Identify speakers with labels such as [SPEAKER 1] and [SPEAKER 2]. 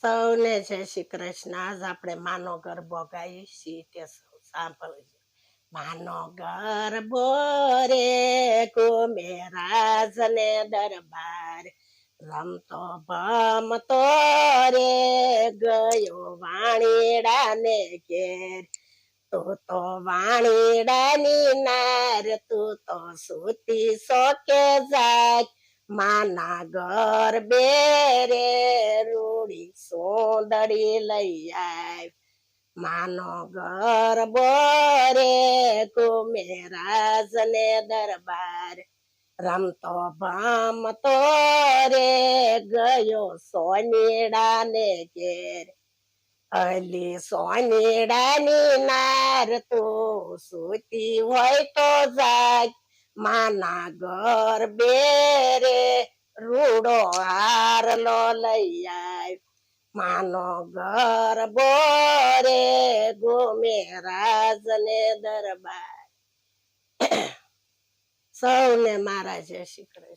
[SPEAKER 1] સૌને જય શ્રી કૃષ્ણ. આજ આપણે માનો ગરબો ગાઈએ છીએ તે સૌ સાંભળજો. માનો ગરબો રે કુમેરાજ ને દરબાર, રમતો ભમતો રે ગયો વાણીડા ને ઘેર. તું તો વાણીડાની નાર, તું તો સૂતી સોકે જાય, માના ગરબે રે રૂડી સોંદડી લઈ આવ. માનો ગરબો રે કુમેરાજ ને દરબાર, રમતો ભમતો રે ગયો સોનીડા ને ઘેર. અલી સોનીડાની નાર, તું સૂતી હોય તો જાગ, માના ગરબે રે રૂડો હારલો લઈ આવ. માનો ગરબો રે કુમેરાજ ને દરબાર. સૌને મારા જય શ્રી કૃષ્ણ.